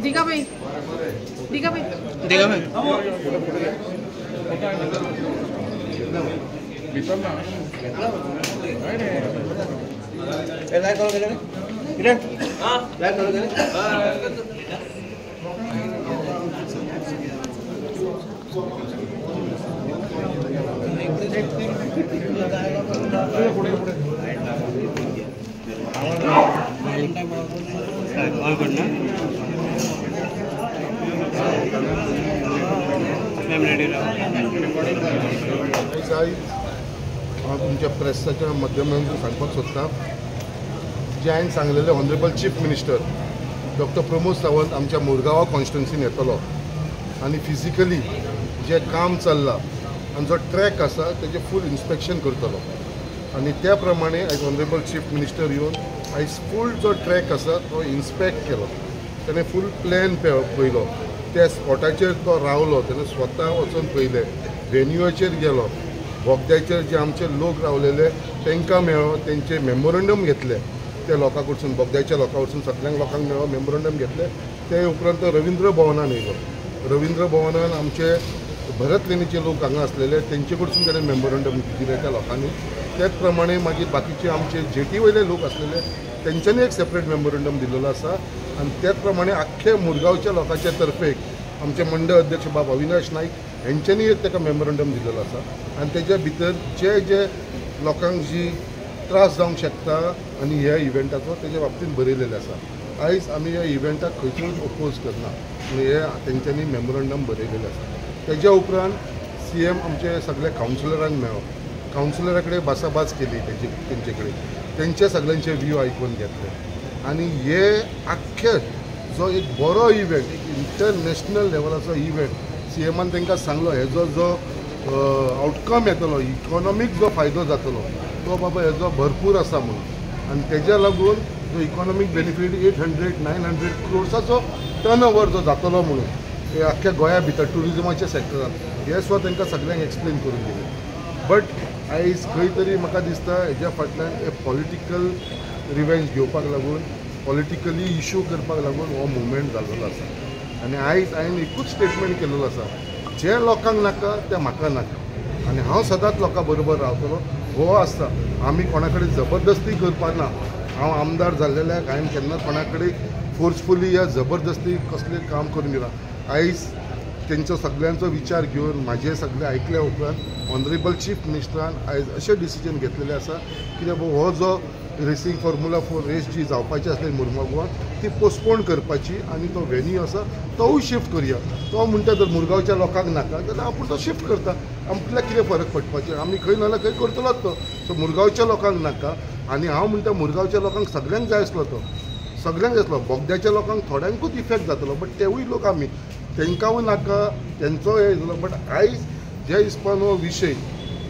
दिखा भाई दिखा भाई दिखा भाई लाइक करो किरण हां लाइक करो किरण ऑल गुड ना मॅम रेडी राहा तुमच्या प्रेसाच्या माध्यमातून सांगपाक सोदता जे हांवें सांगलेले honourable chief minister doctor Pramod Sawant आमच्या मुरगांवा कॉन्स्टिट्युन्सीन येतलो आनी फिजिकली जे काम चल्लां आनी जो ट्रॅक आसा तेजें फूल इन्स्पेक्शन करतलो आनी त्या प्रमाणे आयज ऑनरेबल चीफ मिनिस्टर येवन आयज फूल जो ट्रॅक आसा तो इन्स्पेक्ट केलो ताणें फूल प्लॅन पळयलो त्या स्पॉटाचेर तो रावलो ताणें स्वता वचून पळयलें वेन्यूचेर गेलो बोगद्याचेर जे आमचे लोक रावलेले तांकां मेळ्ळो तेंचे मेमोरंडम घेतले त्या लोकां कडसून बोगद्याच्या लोकां कडसून सगळ्यांक लोकांक मेळ्ळो मेमोरंडम घेतले ते उपरांत तो रविंद्र भवनान येयलो रविंद्र भवनान आमचे भरत लेणीचे लोक हांगा आसलेले तेंचे कडसून ताणें मेमोरंडम दिले त्या लोकांनी त्याच प्रमाणे मागीर बाकीचे आमचे जेटी वयले लोक आसलेले तेंच्यांनी एक सेपरेट मेमोरंडम दिलेलो आसा आनी त्याच प्रमाणे आख्खे मुरगांवच्या लोकांच्या तर्फे आमचे मंडळ अध्यक्ष बाब अविनाश नाईक हेंच्यांनी एक ताका मेमोरंडम दिलेलो आसा आनी तेज्या भितर जे जे लोकांक जी त्रास जावंक शकता आनी ह्या इव्हेंटाचो तेज्या बाबतींत बरयलेलें आसा आयज आमी ह्या इव्हेंटाक खंयचोच ओपोज करना आनी हे तेंच्यांनी मेमोरंडम बरयलेलें आसा तेज्या उपरांत CM आमचे सगळे कावन्सिलरांक मेळ्ळो कावन्सिलरा कडेन भासाभास केली तेंचे कडेन तेंचे सगळ्यांचे व्यू आयकून घेतले आनी हे आख्खे जो एक बरो इव्हेंट एक इंटरनॅशनल लेवलाचो इव्हेंट CMन तांकां सांगलो हेजो जो आउटकम येतलो इकॉनॉमीक जो फायदो जातलो तो बाबा हेजो भरपूर आसा म्हणून आनी तेज्या लागून जो इकॉनॉमीक बेनिफीट 800-900 क्रोर्साचो टर्न ओवर जो जातलो म्हणून हे आख्ख्या गोंया भितर टुरिजमाच्या सॅक्टरान हे सुद्दां तांकां सगळ्यांक एक्सप्लेन करून दिलें बट आयज खंय तरी म्हाका दिसता हेज्या फाटल्यान हे पॉलिटिकल रिवेंज घेवपाक लागून पॉलिटिकली इश्यू करपाक लागून हो मुवमेंट जाल्लो आसा आनी आयज हांवें एकूच स्टेटमेंट केल्लो आसा जे लोकांक नाका ते म्हाका नाका आनी हांव सदांच लोकां बरोबर रावतलो हो आसता आमी कोणा कडेन जबरदस्ती करपाना हांव आमदार जाल्लेल्याक हांवें केन्ना कोणा कडेन फोर्सफुली या जबरदस्ती कसलें काम करून दिना आयज तेंचो सगळ्यांचो विचार घेवन म्हाजे सगळे आयकल्या उपरांत ऑनरेबल चीफ मिनिस्टरान आयज अशें डिसिजन घेतलेलें आसा कित्याक हो जो रेसींग फॉर्म्युला 4 रेस जी जावपाची आसली मुरगांवान ती पोस्टपोन करपाची आनी तो वेन्यू आसा तोवूय शिफ्ट करया तो म्हणटा जर मुरगांवच्या लोकांक नाका जाल्यार आपूण तो शिफ्ट करता आपल्याक कितें फरक पडपाचें आमी खंय नाल्यार खंय करतलोच तो सो मुरगांवच्या लोकांक नाका आनी हांव म्हणटा मुरगांवच्या लोकांक सगळ्यांक जाय आसलो तो सगळ्यांक जाय आसलो बोगद्याच्या लोकांक थोड्यांकूच इफेक्ट जातलो बट तेवूय लोक आमी तांकांय नाका तेंचो हे जालो बट आयज जे हिसपान हो विशय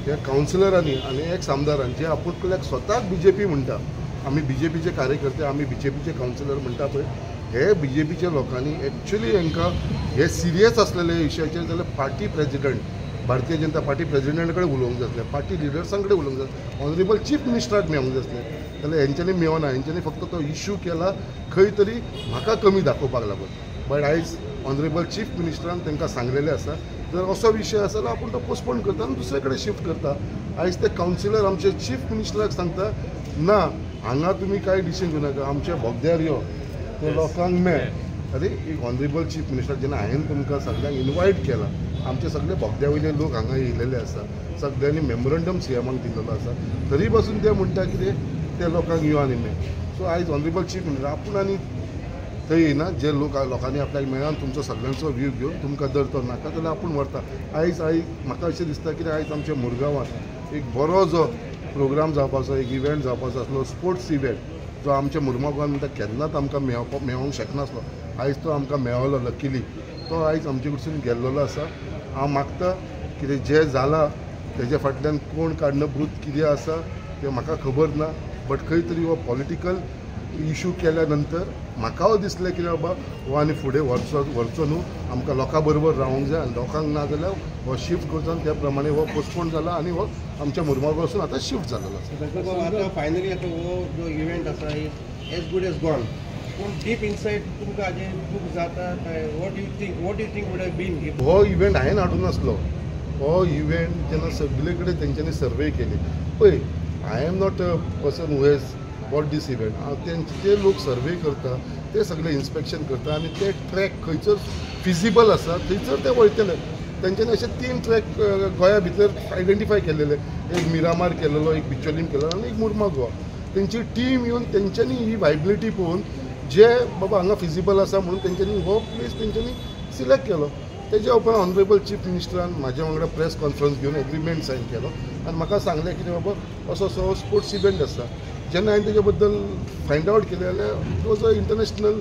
ह्या कावन्सिलरांनी आनी एक्स आमदारांनी जे आपुणल्याक स्वताक BJP म्हणटा आमी BJPचे कार्यकर्ते आमी BJPचे कावन्सिलर म्हणटा पळय हे BJPच्या लोकांनी एक्चुअली हांकां हे सिरियस आसलेले विशयाचेर जाल्यार party president Bharatiya Janata party प्रेजिडंटा कडेन उलोवंक जाय आसलें पार्टी लिडर्सां कडेन उलोवंक जाय ऑनरेबल चीफ मिनिस्टराक मेळोंक जाय आसलें जाल्यार हेंच्यांनी मेळोना हेंच्यांनी फक्त तो इश्यू केला खंय तरी म्हाका कमी दाखोवपाक लागून बट आयज ऑनरेबल चीफ मिनिस्टरान तांकां सांगलेलें आसा जर असो विशय आसा जाल्यार आपूण तो पोस्टपोन करता आनी दुसरे कडेन शिफ्ट करता आयज ते कावन्सिलर आमचे चीफ मिनिस्टराक सांगता ना हांगा तुमी कांय डिसिजन घेवं नाका आमच्या बोगद्यार यो ते लोकांक मेळ अरे एक ऑनरेबल चीफ मिनिस्टर जेन्ना हांवें तुमकां सगळ्यांक इनवायट केला आमचे सगळे बोगद्या वयले लोक हांगा येयलेले आसा सगळ्यांनी मेमोरंडम CMाक दिलेलो आसा तरी पासून ते म्हणटा कितें ते लोकांक यो आनी मेळ सो आयज ऑनरेबल चीफ मिनिस्टर आपूण आनी थंय येयना जे लोकांनी आपल्याक मेळान तुमचो सगळ्यांचो व्यू घेवन तुमकां जर तो नाका जाल्यार आपूण व्हरता आयज म्हाका अशें दिसता की आयज आमच्या मुरगांवांत एक बरो जो प्रोग्राम जावपाचो, एक इव्हेंट जावपाचो आसलो, स्पोर्ट्स इव्हेंट जो आमच्या मुर्मुगांवान म्हणटा केन्नाच आमकां मेळोंक शकनासलो, आयज तो आमकां मेळलो लकीली. तो आयज आमचे कडसून गेल्लो आसा. हांव मागता कितें जें जालां तेजे फाटल्यान कोण कारणभूत कितें आसा तें म्हाका खबर ना, बट खंय तरी हो पॉलिटिकल इशू केल्या नंतर म्हाका दिसलें की बाबा हो आनी फुडें व्हरचो न्हू, आमकां लोकां बरोबर रावंक जाय आनी लोकांक ना जाल्यार हो शिफ्ट करचो आनी त्या प्रमाणे हो पोस्टपोन जाला आनी हो आमच्या मुर्मुगांव वचून आतां शिफ्ट जालेलो आसा. आतां फायनली आतां हो जो इव्हेंट आसा एज गूड एज गॉन, पूण डीप इनसायड तुमकां हाजें दूख जाता काय? What you think would have been? हो इव्हेंट हांवें हाडून नासलो. हो इव्हेंट जेन्ना सगळे कडेन तेंच्यांनी सर्वे केली पळय, I am not a person who has bought this event. ते लोक सर्वे करता, ते सगळे इन्स्पेक्शन करता आनी ते ट्रॅक खंयसर फिजिबल आसा थंयसर ते वयतले. तेंच्यांनी अशे 3 ट्रॅक गोंया भितर आयडेंटिफाय केलेले, एक मिरामार केलेलो, एक बिचोलीम केलेलो आनी एक मुर्मुगांव. तेंची टीम येवन तेंच्यांनी ही वायबिलिटी पळोवन जे बाबा हांगा फिजिबल आसा म्हणून तेंच्यांनी हो प्लेस तेंच्यांनी सिलेक्ट केलो. तेज्या उपरांत ऑनरेबल चीफ मिनिस्टरान म्हाज्या वांगडा प्रेस कॉन्फरन्स घेवन एग्रीमेंट सायन केलो आनी म्हाका सांगलें की बाबा असो स्पोर्ट्स इव्हेंट आसा. जेन्ना हांवें तेजे बद्दल फायंड आवट केलें जाल्यार it was a international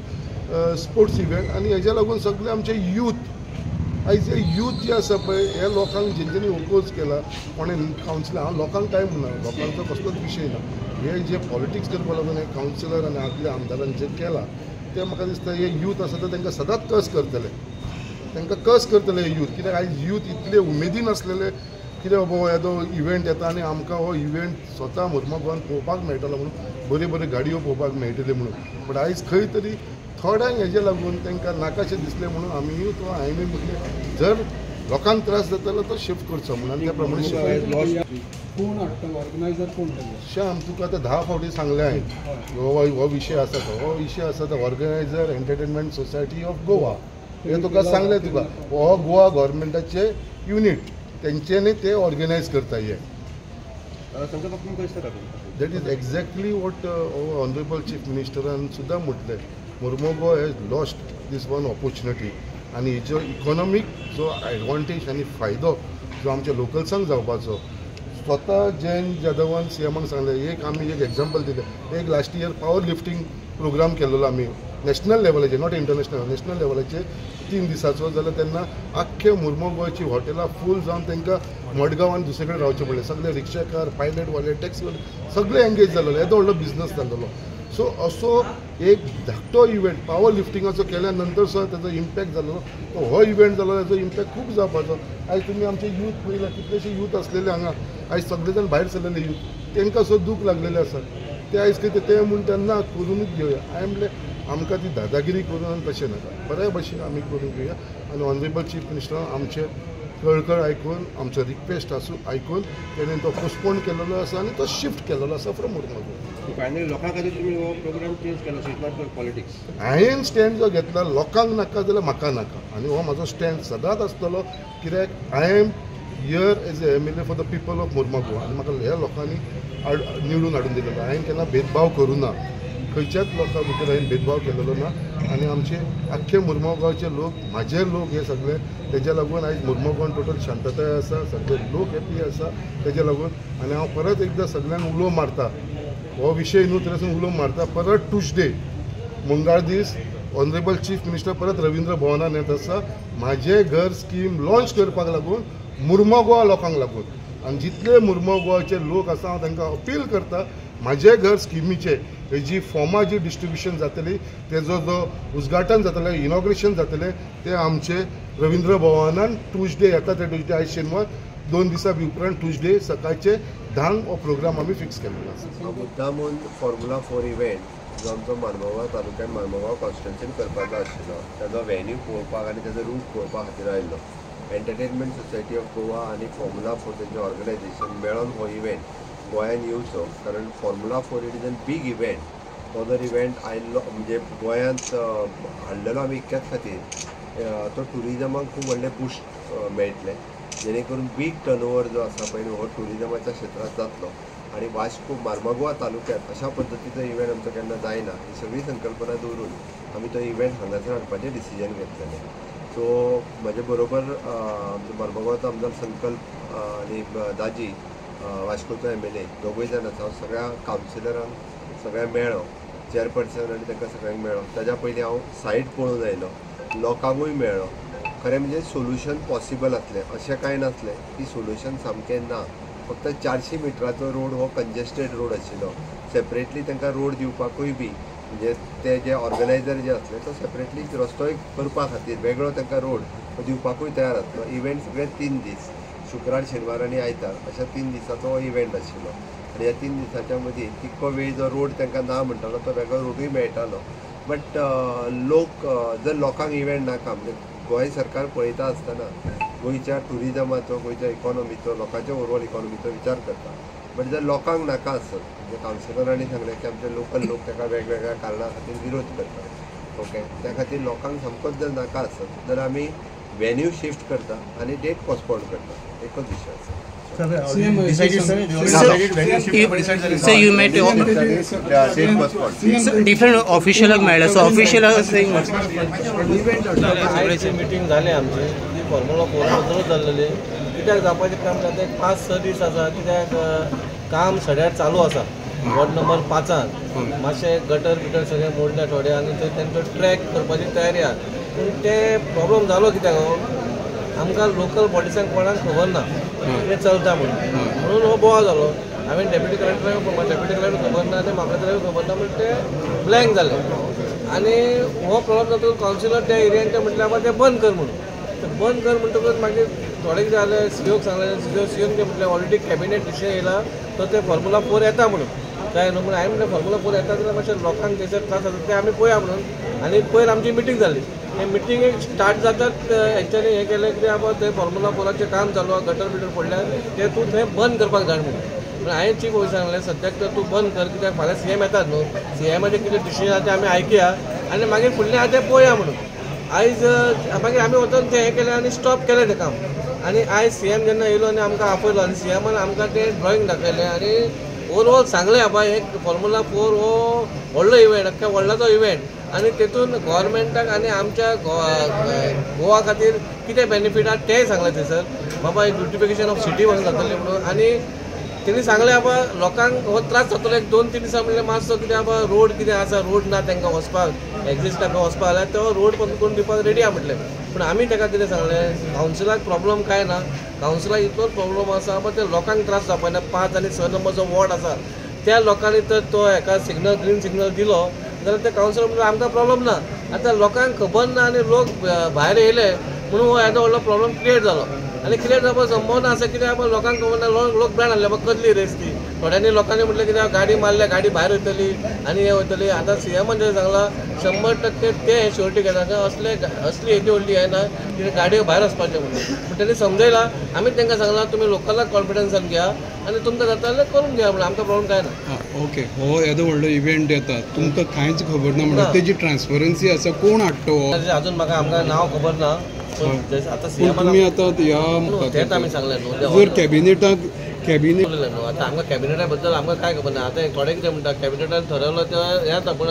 sports event आनी हेज्या लागून सगळे आमचे यूथ आयज हे यूथ जे आसा पळय हे लोकांक जेंच्यांनी ओपोज केला कोणें कावन्सिलर, हांव लोकांक कांय म्हणना, लोकांचो कसलोच विशय ना. हे जे पॉलिटिक्स करपा लागून हे कावन्सिलर आनी आपल्या आमदारान जे केलां ते म्हाका दिसता हे यूथ आसा ते तांकां सदांच कस करतले, तांकां कस करतले हे यूथ. कित्याक आयज यूथ इतले उमेदीन आसलेले कितें बाबा येदो इव्हेंट येता आनी आमकां हो इव्हेंट स्वता मुर्मुगांवान पळोवपाक मेळटलो म्हणून, बऱ्यो गाडयो पळोवपाक मेळटल्यो म्हणून. बट आयज खंय तरी थोड्यांक हेजे लागून तांकां नाकाशें दिसलें म्हणून आमी तो हांवें म्हणलें जर लोकांक त्रास जाता जाल्यार तो शिफ्ट करचो म्हणून आनी त्या प्रमाणे कोण हाडटा, ऑर्गनायझर कोण श्याम तुका आतां 10 फावटी सांगलें हांवें हो विशय आसा हो विशय आसा तो organiser entertainment society of Goa. हे तुका सांगलें तुका हो गोवा गव्हर्मेंटाचे युनिट तेंच्यांनी ते ऑर्गनायज करता हे. That is exactly what honourable chief मिनिस्टरान सुद्दां म्हटलें. Mormugao has lost this one opportunity आनी हेचो इकॉनॉमीक जो एडवांटेज आनी फायदो जो आमच्या लोकल्सांक जावपाचो स्वता जयंत जाधवान सीएमाक सांगलें. एक आमी एक एग्जाम्पल दिलें, एक last year power lifting program केल्लो आमी नॅशनल लेवलाचेर, नॉट इंटरनॅशनल, नॅशनल लेवलाचेर 3 दिसाचो. जाल्यार तेन्ना आख्खे मुर्मुगांवची हॉटेलां फूल जावन तांकां मडगांव आनी दुसरे कडेन रावचें पडलें. सगळे रिक्षाकार, पायलटवाले, टॅक्सीवाले सगळे एंगेज जालेले, येदो व्हडलो बिझनस जाल्लो. सो असो एक धाकटो इव्हेंट पावर लिफ्टिंगाचो केल्या नंतर सुद्दां ताजो इम्पॅक्ट जालो. तो हो इव्हेंट जालो ताजो इम्पॅक्ट खूब जावपाचो. आयज तुमी आमचे यूथ पळयला कितलेशे यूथ आसलेले हांगा, आयज सगळे जाण भायर सरलेले यूथ, तांकां सुद्दां दूख लागलेलें आसा. ते आयज कितें ते म्हूण तेन्ना करूनच घेवया. हांवें म्हणलें आमकां ती दादागिरी करून तशें नाका, बऱ्या भशेन आमी करून घेवया. आनी ऑनरेबल चीफ मिनिस्टरान आमचे कळकळ आयकून आमचो रिक्वेस्ट आयकून तेणें तो पोस्टपोन केलेलो आसा आनी तो शिफ्ट केलेलो आसा फ्रॉम मुर्मुगांव. फायनली लोकां खातीर तुमी हो प्रोग्राम चेंज केलो, इट नॉट फॉर पॉलिटिक्स. हांवें स्टँड जो घेतला लोकांक नाका जाल्यार म्हाका नाका आनी हो म्हाजो स्टँड सदांच आसतलो. कित्याक I am here as a MLA for the people of Mormugao आनी म्हाका ह्या लोकांनी निवडून हाडून दिलेलो. हांवें केन्ना भेदभाव करूं ना, खंयच्याच लोकां भितर हांवें भेदभाव केलेलो ना. आनी आमचे आख्खे मुर्मुगांवचे लोक, म्हाजे लोक हे सगळे, तेज्या लागून आयज मुर्मुगांवान टोटल शांतताय आसा, सगळे लोक हॅप्पी आसा तेज्या लागून. आनी हांव परत एकदां सगळ्यांक उलो मारता, हो विशय न्हू तरी उलो मारता. परत ट्यूजडे मंगळ दीस ऑनरेबल चीफ मिनिस्टर परत रविंद्र भवनान येत आसा म्हाजे घर स्कीम लॉन्च करपाक लागून मुर्मुगांव लोकांक लागून. आनी जितले मुर्मुगांवचे लोक आसा हांव तांकां अपील करता, म्हाजे घर स्किमीचे हेजी फॉर्मां जी डिस्ट्रिब्युशन जातली, तेजो जो उद्घाटन जातलें, इनॉग्रेशन जातलें, ते आमचे रविंद्र भवनान ट्यूजडे येता ते ट्यूजडे, आयज शेनवार 2 दिसां उपरांत ट्यूजडे सकाळचे 10 हो प्रोग्राम आमी फिक्स केल्लो आसा. मुद्दामून फॉर्म्युला 4 इव्हेंट जो आमचो मार्मुगांव तालुक्यान मार्मुगांव कॉन्स्टिट्युन्सीन करपाचो आशिल्लो, ताजो वेन्यू पळोवपाक आनी ताजो रूट पळोवपा खातीर आयिल्लो. एंटरटेनमेंट सोसायटी ऑफ गोवा आनी फॉर्म्युला 4 तेंचें ऑर्गनायझेशन मेळोन हो इव्हेंट गोंयान येवचो. कारण formula 4 it is a big event. तो जर इव्हेंट आयिल्लो म्हणजे गोंयांत हाडलेलो आमी इतक्याच खातीर तो टुरिजमाक खूब व्हडलें बूस्ट मेळटलें, जेणे करून बीग टर्नओवर जो आसा पळय हो टुरिजमाच्या क्षेत्रांत जातलो. आनी वास्को मार्मुगांव तालुक्यांत अशा पद्दतीचो इव्हेंट आमचो केन्ना जायना. ही सगळी संकल्पना दवरून आमी तो इव्हेंट हांगासर हाडपाचें डिसिजन घेतलेलें. सो म्हजे बरोबर आमचो मार्मुगांवचो आमदार संकल्प आनी दाजी वास्कोचो MLA दोगूय जाण आसा सगळ्या कावन्सिलरांक सगळ्या मेळ्ळो चेअरपर्सन आनी तांकां सगळ्यांक मेळ्ळो ताज्या पयलीं हांव सायट पळोवन आयलो लोकांकूय मेळ्ळो खरें म्हणजे सोल्युशन पॉसिबल आसलें अशें कांय नासलें की सोल्युशन सामकें ना फक्त 400 मिटराचो रोड हो कंजेस्टेड रोड आशिल्लो सेपरेटली तांकां रोड दिवपाकूय बी म्हणजे ते जे ऑर्गनायझर जे असले तो सेपरेटली रस्तोय करपा खातीर वेगळो तांकां रोड दिवपाकूय तयार आसलो इव्हेंट सगळे 3 दीस शुक्रार शेनवार आनी आयतार अशा 3 दिसाचो इव्हेंट आशिल्लो आनी ह्या 3 दिसाच्या मदीं तितको वेळ जो रोड तांकां ना म्हणटालो तो वेगळो रोडूय मेळटालो बट लोक जर लोकांक इव्हेंट नाका म्हणजे गोंय सरकार पळयता आसतना गोंयच्या टुरिजमाचो गोंयच्या इकॉनॉमीचो लोकांच्या ओवरऑल इकॉनॉमीचो विचार करता बट जर लोकांक नाका आसत म्हणजे कावन्सिलरांनी सांगलें की आमचे लोकल लोक ताका वेगवेगळ्या कारणां खातीर विरोध करतात ओके त्या खातीर लोकांक सामकोच जर नाका आसत जाल्यार आमी वेन्यू शिफ्ट करता आनी डेट पोस्टपोन करता एकच विशय आसा So you met date postpone different official मेळ्ळा सो ऑफिशियल आयची मिटींग जाली आमची ती फॉर्म्युला 4 बद्दलूच जाल्लेली कित्याक जावपाचें काम जाता 5-6 दीस आसा कित्याक काम सड्यार चालू आसा वॉर्ड नंबर 5 मातशें गटर बिटर सगळें मोडले थोडे आनी थंय तेंचो ट्रॅक करपाची तयारी आसा पूण ते प्रॉब्लम जालो कित्याक आमकां लोकल बॉडीसांक कोणाक खबर ना कितें चलता म्हणून हो बोवाळ जालो हांवें डेप्युटी कलेक्टराक खबर ना ते म्हाका तरी खबर ना म्हणून ते ब्लँक जाले आनी हो प्रॉब्लम जातकच कावन्सिलर त्या एरियान ते म्हटलें बाबा ते बंद कर म्हणून ते बंद कर म्हणटकच मागीर थोडे कितें जालें सीओक सांगलें सीओन ते म्हटलें ऑलरेडी कॅबिनेट डिसिजन येयला तो ते फॉर्म्युला 4 येता म्हणून काय न्हू म्हणून हांवें म्हटलें फॉर्म्युला 4 येता जाल्यार मातशें लोकांक थंयसर त्रास जाता ते आमी पळोवया म्हणून आनी पयर आमची मिटींग जाली हे मिटींगेक स्टार्ट जातात एक्चुअली हें केलें की बाबा थंय फॉर्म्युला 4चें काम चालू आसा गटर बिटर पडल्यार ते तूं थंय बंद करपाक जाय म्हणून हांवें चीफ ऑफिसर सांगलें सद्याक तर तूं बंद कर कित्याक फाल्यां CM येतात न्हू CMाचें कितें डिसिजन आसा तें आमी आयकया आनी मागीर फुडलें आसा तें पळोवया म्हणून आयज मागीर आमी वचून तें हें केलें आनी स्टॉप केलें तें काम आनी आयज CM जेन्ना येयलो आनी आमकां आपयलो आनी CMान आमकां तें ड्रॉइंग दाखयलें आनी ओवरऑल सांगलें बाबा एक फॉर्म्युला 4 हो व्हडलो इव्हेंट अख्ख्या व्हडलाचो इव्हेंट आनी तेतून गव्हर्मेंटाक आनी आमच्या गोवा खातीर कितें बेनिफीट आसा तेंय सांगलें थंयसर बाबा एक ब्युटिफिकेशन ऑफ सिटी म्हणून जातलें म्हणून आनी तेणी सांगलें बाबा लोकांक हो त्रास जातलो 2-3 दिसां म्हणल्यार मातसो कितें बाबा रोड कितें आसा रोड ना तांकां वचपाक एक्झिस्ट तांकां वचपाक जाल्यार तो रोड करून दिवपाक रेडी आहा म्हटलें पूण आमी ताका कितें सांगलें कावन्सिलाक प्रॉब्लम काय ना कावन्सिलाक इतलोच प्रॉब्लम आसा बाबा ते लोकांक त्रास जावपाना 5 आनी 6 नंबरचो वॉर्ड आसा त्या लोकांनी तर तो हेका सिग्नल ग्रीन सिग्नल दिलो जाल्यार ते कावन्सिलर म्हणटा आमकां प्रॉब्लम ना आतां लोकांक खबर ना आनी लोक भायर येयले म्हणून हो येदो व्हडलो प्रॉब्लम क्रिएट जालो आनी क्रिएट जावपाक संभावना आसा कित्याक लोकांक खबर ना लोक ब्रँड हाडले बाबा कसली रेस ती थोड्यांनी लोकांनी म्हटलें कित्याक गाडी मारल्या गाडी भायर वयतली आनी हें वयतली आतां CMान जें सांगलां 100% ते शेवटी घेता असली हेजी व्हडली हें ना कितें गाडयो भायर वचपाचें म्हणून पूण तेणी समजयलां आमी तांकां सांगलां तुमी लोकलाक कॉन्फिडन्सान घ्या आनी तुमकां जाता जाल्यार करून घ्या म्हणून आमकां प्रॉब्लम काय ना ओके हो येदो व्हडलो इव्हेंट येता तुमकां कांयच खबर ना म्हणून तेजी ट्रान्सपरन्सी आसा कोण हाडटा हो अजून म्हाका आमकां नांव खबर ना आतां तुमी आतां ह्या तेंच आमी सांगलें न्हू जर कॅबिनेट न्हू आतां आमकां कॅबिनेटा बद्दल आमकां काय खबर ना आतां थोडे कितें म्हणटा कॅबिनेटान ठरवलं तें हें जाता पूण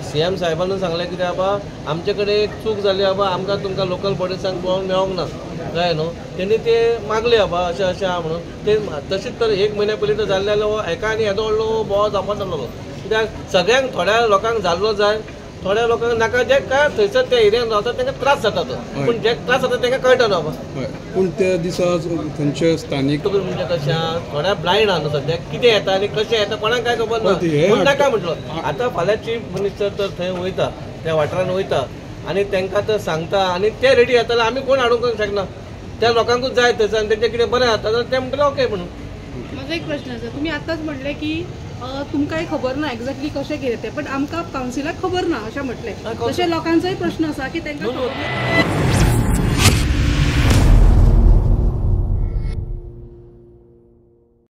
CM साहेबानूच सांगलें कित्याक बाबा आमचे कडेन एक चूक जाली बाबा आमकां तुमकां लोकल बॉडीसांक पळोवंक मेळोंक ना कळ्ळें न्हू तेणी ते मागले बाबा अशें अशें आहा म्हणून ते तशीच तर 1 म्हयन्या पयलीं तर जाल्ले जाल्यार एका आनी येदो व्हडलो बोवाळ जावपाक नासलो कित्याक सगळ्यांक थोड्या लोकांक जाल्लो जाय थोड्या लोकांक नाका जे काय थंयसर त्या एरियान रावता तांकां त्रास जाता तो पूण जे त्रास जाता तांकां कळटा न्हू बाबा पूण त्या दिसा थंयचे स्थानीक म्हणजे कशें आहा थोड्या ब्लायंड आहा न्हू सद्याक कितें येता आनी कशें येता कोणाक काय खबर ना पूण नाका म्हटलो आतां फाल्यां चीफ मिनिस्टर तर थंय वयता त्या वाठारान वयता आनी तांकां तर सांगता आनी ते रेडी जाता जाल्यार आमी कोण हाडूंक शकना त्या लोकांकूच जाय थंयसर आनी तेंचें कितें बरें जाता जाल्यार ते म्हणटले ओके म्हणून माझा एक प्रश्न आसा तुम्ही आताच म्हणले की तुमकांय खबर ना एक्झॅक्टली कशें कितें तें पण आमकां कावन्सिलाक खबर ना अशें म्हटलें तशें लोकांचोय प्रश्न आसा की तांकां